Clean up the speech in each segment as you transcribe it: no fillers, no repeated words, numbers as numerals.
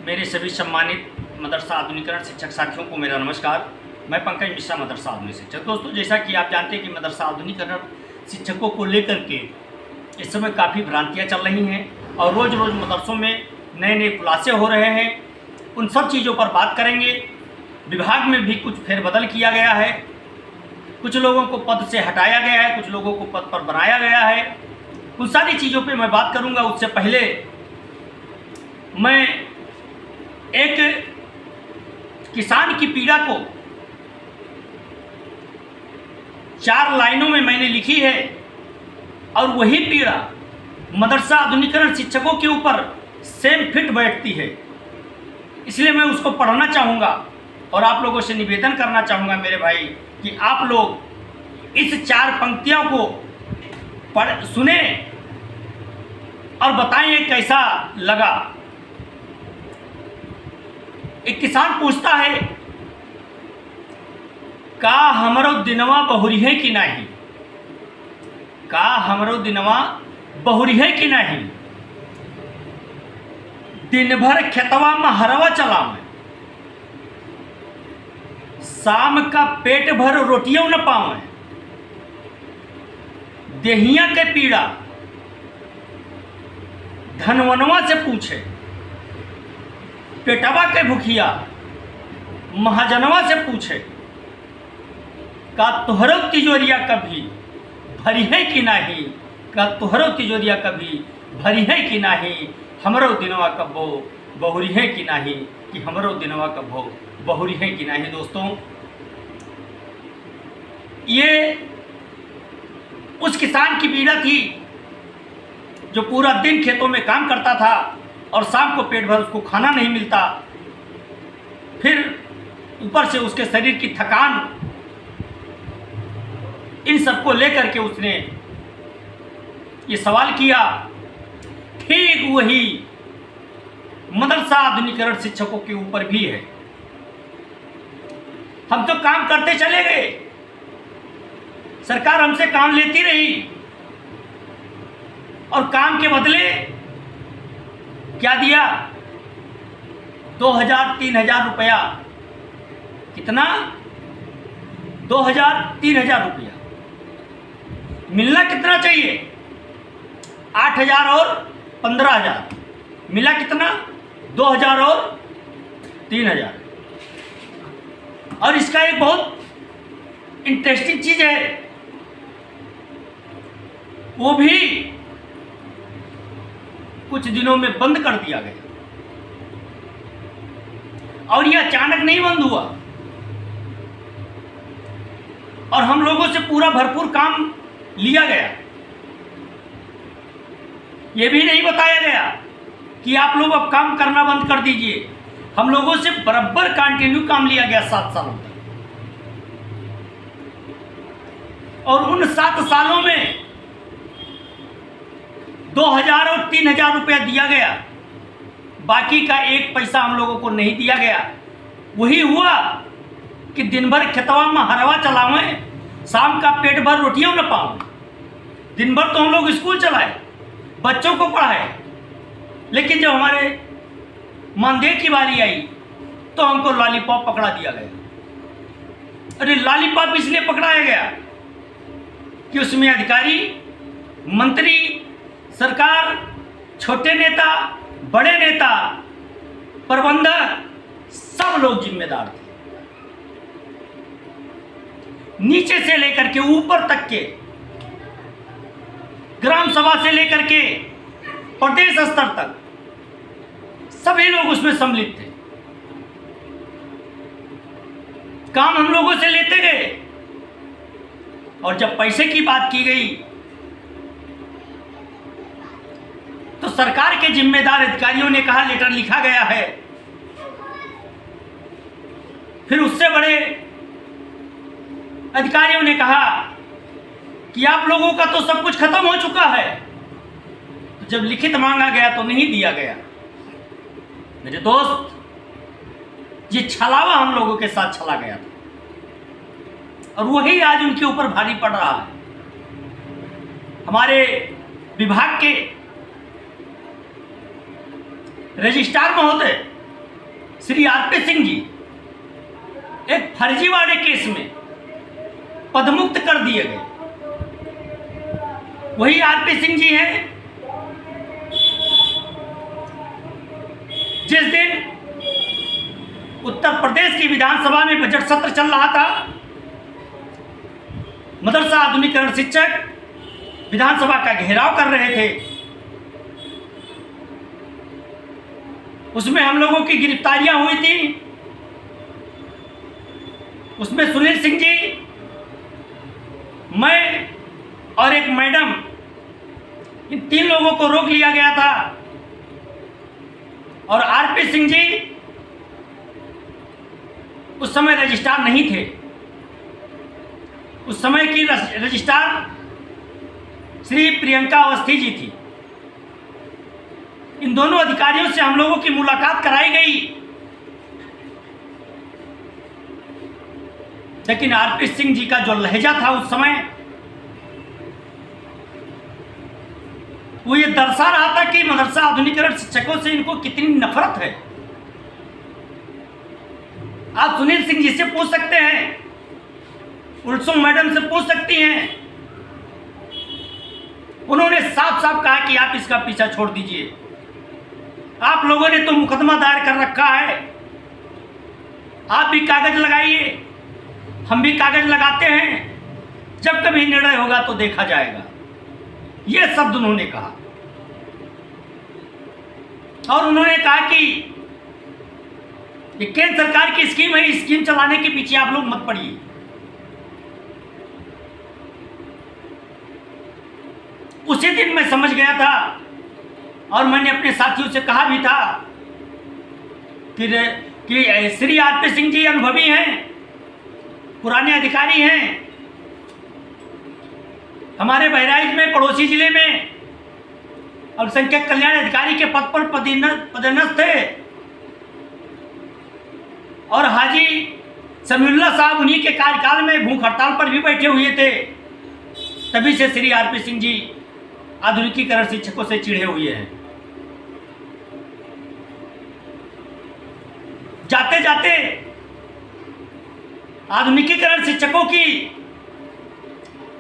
मेरे सभी सम्मानित मदरसा आधुनिकरण शिक्षक साथियों को मेरा नमस्कार। मैं पंकज मिश्रा, मदरसा आधुनिक शिक्षक। दोस्तों, जैसा कि आप जानते हैं कि मदरसा आधुनिकरण शिक्षकों को लेकर के इस समय काफ़ी भ्रांतियाँ चल रही हैं और रोज़ रोज़ मदरसों में नए नए खुलासे हो रहे हैं। उन सब चीज़ों पर बात करेंगे। विभाग में भी कुछ फेरबदल किया गया है, कुछ लोगों को पद से हटाया गया है, कुछ लोगों को पद पर बनाया गया है। उन सारी चीज़ों पे मैं बात करूंगा। उससे पहले मैं एक किसान की पीड़ा को 4 लाइनों में मैंने लिखी है और वही पीड़ा मदरसा आधुनिकरण शिक्षकों के ऊपर सेम फिट बैठती है, इसलिए मैं उसको पढ़ना चाहूँगा और आप लोगों से निवेदन करना चाहूँगा मेरे भाई कि आप लोग इस 4 पंक्तियों को पढ़ सुने और बताएं कैसा लगा। एक किसान पूछता है, का हमरो दिनवा बहुरी है कि नहीं, का हमरो दिनवा बहुरी है कि नहीं, दिन भर खेतवा में हरवा चलावे, शाम का पेट भर रोटियों न पावे, देहिया के पीड़ा धनवनवा से पूछे, पेटवा के भूखिया महाजनवा से पूछे, का तुहरो तिजोरिया कभी भरी है कि नहीं, का तुहरो तिजोरिया कभी भरी है कि नहीं, हमरो दिनवा कबो बहुरी है कि नहीं, कि हमरो दिनवा कबो बहुरी है कि नहीं। दोस्तों, ये उस किसान की पीड़ा थी जो पूरा दिन खेतों में काम करता था और शाम को पेट भर उसको खाना नहीं मिलता, फिर ऊपर से उसके शरीर की थकान, इन सबको लेकर के उसने ये सवाल किया। ठीक वही मदरसा आधुनिकरण शिक्षकों के ऊपर भी है। हम तो काम करते चले गए, सरकार हमसे काम लेती रही और काम के बदले क्या दिया, 2000-3000 रुपया। कितना? 2000-3000 रुपया। मिलना कितना चाहिए? 8000 और 15000। मिला कितना? 2000 और 3000। और इसका एक बहुत इंटरेस्टिंग चीज है, वो भी कुछ दिनों में बंद कर दिया गया। और यह अचानक नहीं बंद हुआ और हम लोगों से पूरा भरपूर काम लिया गया। यह भी नहीं बताया गया कि आप लोग अब काम करना बंद कर दीजिए। हम लोगों से बराबर कंटिन्यू काम लिया गया 7 सालों तक। और उन 7 सालों में 2000 और 3000 रुपया दिया गया, बाकी का 1 पैसा हम लोगों को नहीं दिया गया। वही हुआ कि दिन भर खेतवा में हरवा चलावें, शाम का पेट भर रोटियों न पाओ। दिन भर तो हम लोग स्कूल चलाए, बच्चों को पढ़ाए, लेकिन जब हमारे मानदेय की बारी आई तो हमको लॉलीपॉप पकड़ा दिया गया। अरे लॉलीपॉप इसलिए पकड़ाया गया कि उसमें अधिकारी, मंत्री, सरकार, छोटे नेता, बड़े नेता, प्रबंधक, सब लोग जिम्मेदार थे। नीचे से लेकर के ऊपर तक के, ग्राम सभा से लेकर के प्रदेश स्तर तक सभी लोग उसमें सम्मिलित थे। काम हम लोगों से लेते गए और जब पैसे की बात की गई तो सरकार के जिम्मेदार अधिकारियों ने कहा, लेटर लिखा गया है। फिर उससे बड़े अधिकारियों ने कहा कि आप लोगों का तो सब कुछ खत्म हो चुका है। तो जब लिखित मांगा गया तो नहीं दिया गया। मेरे दोस्त, ये छलावा हम लोगों के साथ छला गया था और वही आज उनके ऊपर भारी पड़ रहा है। हमारे विभाग के रजिस्ट्रार महोदय श्री आरपी सिंह जी एक फर्जीवाड़े केस में पदमुक्त कर दिए गए। वही आरपी सिंह जी हैं जिस दिन उत्तर प्रदेश की विधानसभा में बजट सत्र चल रहा था, मदरसा आधुनिकीकरण शिक्षक विधानसभा का घेराव कर रहे थे। उसमें हम लोगों की गिरफ्तारियां हुई थी। उसमें सुनील सिंह जी, मैं और एक मैडम, इन 3 लोगों को रोक लिया गया था। और आरपी सिंह जी उस समय रजिस्ट्रार नहीं थे। उस समय की रजिस्ट्रार श्री प्रियंका अवस्थी जी थी। इन दोनों अधिकारियों से हम लोगों की मुलाकात कराई गई, लेकिन आरपी सिंह जी का जो लहजा था उस समय, वो ये दर्शा रहा था कि मदरसा आधुनिकीकरण शिक्षकों से इनको कितनी नफरत है। आप सुनील सिंह जी से पूछ सकते हैं, उल्सुम मैडम से पूछ सकती हैं। उन्होंने साफ साफ कहा कि आप इसका पीछा छोड़ दीजिए। आप लोगों ने तो मुकदमा दायर कर रखा है, आप भी कागज लगाइए, हम भी कागज लगाते हैं, जब कभी निर्णय होगा तो देखा जाएगा। ये शब्द उन्होंने कहा। और उन्होंने कहा कि ये केंद्र सरकार की स्कीम है, इस स्कीम चलाने के पीछे आप लोग मत पड़िए। उसी दिन मैं समझ गया था और मैंने अपने साथियों से कहा भी था कि श्री आरपी सिंह जी अनुभवी हैं, पुराने अधिकारी हैं, हमारे बहराइच में पड़ोसी जिले में अल्पसंख्यक कल्याण अधिकारी के पद पर पदोन्नत थे। और हाजी समीउल्लाह साहब उन्हीं के कार्यकाल में भूख हड़ताल पर भी बैठे हुए थे। तभी से श्री आरपी सिंह जी आधुनिकीकरण शिक्षकों से चिढ़े हुए हैं। जाते जाते आधुनिकीकरण शिक्षकों की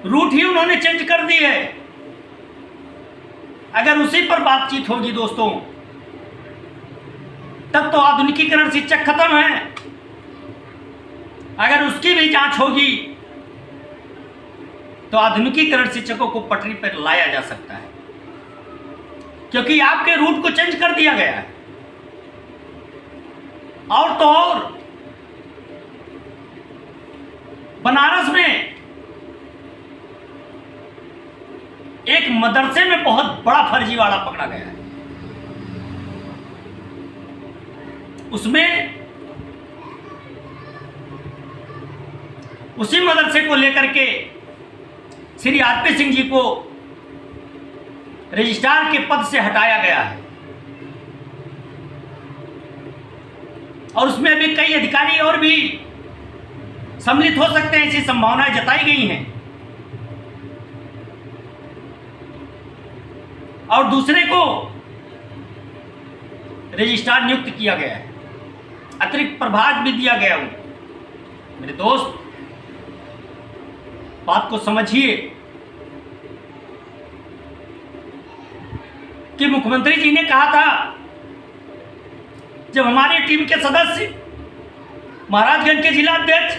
रूट ही उन्होंने चेंज कर दी है। अगर उसी पर बातचीत होगी दोस्तों, तब तो आधुनिकीकरण शिक्षक खत्म है। अगर उसकी भी जांच होगी तो आधुनिकीकरण शिक्षकों को पटरी पर लाया जा सकता है, क्योंकि आपके रूट को चेंज कर दिया गया है। और तो और बनारस में एक मदरसे में बहुत बड़ा फर्जीवाड़ा पकड़ा गया है। उसमें उसी मदरसे को लेकर के श्री आरपी सिंह जी को रजिस्ट्रार के पद से हटाया गया है। और उसमें भी कई अधिकारी और भी सम्मिलित हो सकते हैं, ऐसी संभावनाएं जताई गई हैं। और दूसरे को रजिस्ट्रार नियुक्त किया गया है, अतिरिक्त प्रभार भी दिया गया उनको। मेरे दोस्त, बात को समझिए कि मुख्यमंत्री जी ने कहा था, जब हमारी टीम के सदस्य महाराजगंज के जिला अध्यक्ष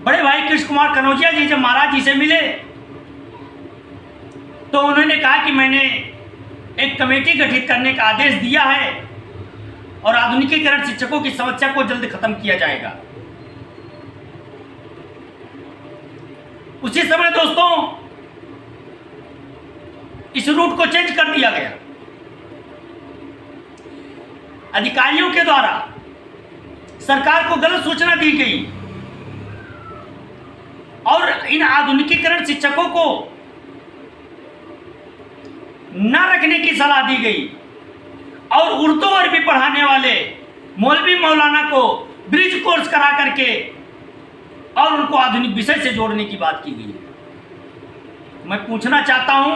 बड़े भाई कृष्ण कुमार कनौजिया जी जब महाराज जी से मिले, तो उन्होंने कहा कि मैंने एक कमेटी गठित करने का आदेश दिया है और आधुनिकीकरण शिक्षकों की समस्या को जल्द खत्म किया जाएगा। उसी समय दोस्तों इस रूट को चेंज कर दिया गया। अधिकारियों के द्वारा सरकार को गलत सूचना दी गई और इन आधुनिकीकरण शिक्षकों को न रखने की सलाह दी गई और उर्दू अरबी पढ़ाने वाले मौलवी मौलाना को ब्रिज कोर्स करा करके और उनको आधुनिक विषय से जोड़ने की बात की गई। मैं पूछना चाहता हूं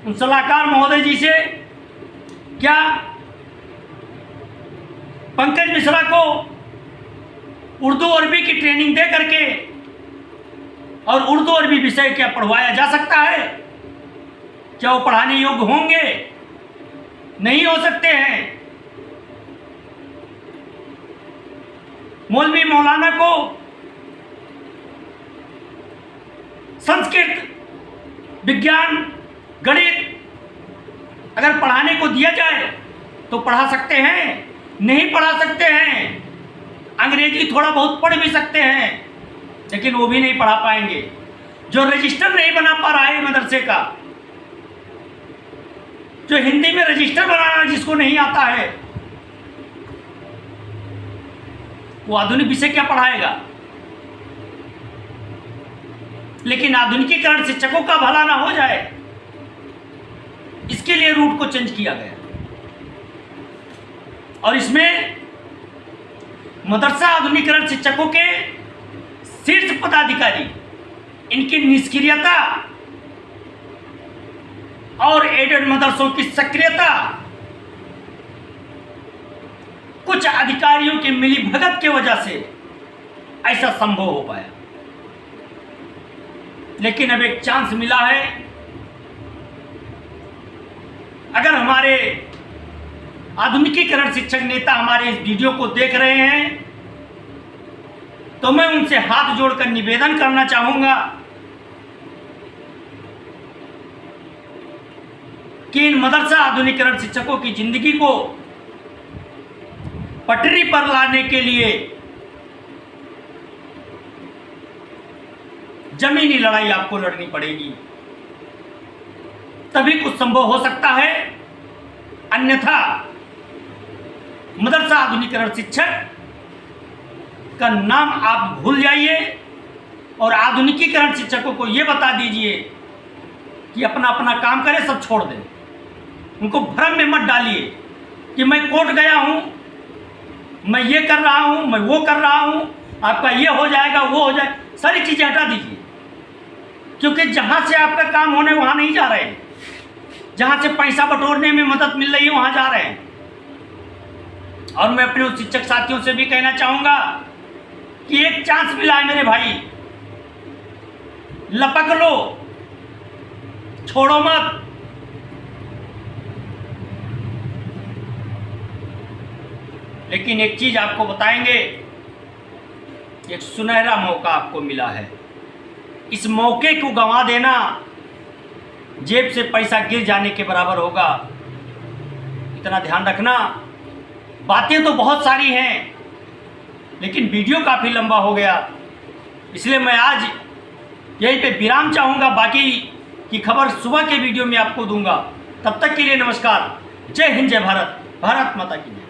उन सलाहकार महोदय जी से, क्या पंकज मिश्रा को उर्दू अरबी की ट्रेनिंग दे करके और उर्दू अरबी विषय क्या पढ़वाया जा सकता है? क्या वो पढ़ाने योग्य होंगे? नहीं हो सकते हैं। मौलवी मौलाना को संस्कृत, विज्ञान, गणित अगर पढ़ाने को दिया जाए तो पढ़ा सकते हैं? नहीं पढ़ा सकते हैं। अंग्रेजी थोड़ा बहुत पढ़ भी सकते हैं, लेकिन वो भी नहीं पढ़ा पाएंगे। जो रजिस्टर नहीं बना पा रहा है मदरसे का, जो हिंदी में रजिस्टर बनाना जिसको नहीं आता है, वो आधुनिक विषय क्या पढ़ाएगा? लेकिन आधुनिकीकरण शिक्षकों का भला ना हो जाए, इसके लिए रूट को चेंज किया गया। और इसमें मदरसा आधुनिकीकरण शिक्षकों के शीर्ष पदाधिकारी, इनकी निष्क्रियता और एडेड मदरसों की सक्रियता, कुछ अधिकारियों की मिलीभगत की वजह से ऐसा संभव हो पाया। लेकिन अब एक चांस मिला है। अगर हमारे आधुनिकीकरण शिक्षक नेता हमारे इस वीडियो को देख रहे हैं तो मैं उनसे हाथ जोड़कर निवेदन करना चाहूंगा कि इन मदरसा आधुनिकीकरण शिक्षकों की जिंदगी को पटरी पर लाने के लिए जमीनी लड़ाई आपको लड़नी पड़ेगी, तभी कुछ संभव हो सकता है। अन्यथा मदरसा आधुनिकीकरण शिक्षक का नाम आप भूल जाइए और आधुनिकीकरण शिक्षकों को यह बता दीजिए कि अपना अपना काम करें, सब छोड़ दें। उनको भ्रम में मत डालिए कि मैं कोर्ट गया हूं, मैं ये कर रहा हूं, मैं वो कर रहा हूं, आपका ये हो जाएगा, वो हो जाए, सारी चीजें हटा दीजिए। क्योंकि जहां से आपका काम होने वहां नहीं जा रहे हैं, जहां से पैसा बटोरने में मदद मिल रही है वहां जा रहे हैं। और मैं अपने उस शिक्षक साथियों से भी कहना चाहूंगा कि एक चांस मिला है मेरे भाई, लपक लो, छोड़ो मत। लेकिन एक चीज आपको बताएंगे, एक सुनहरा मौका आपको मिला है। इस मौके को गंवा देना जेब से पैसा गिर जाने के बराबर होगा। इतना ध्यान रखना। बातें तो बहुत सारी हैं, लेकिन वीडियो काफ़ी लंबा हो गया, इसलिए मैं आज यहीं पे विराम चाहूँगा। बाकी की खबर सुबह के वीडियो में आपको दूंगा। तब तक के लिए नमस्कार। जय हिंद, जय भारत, भारत माता की।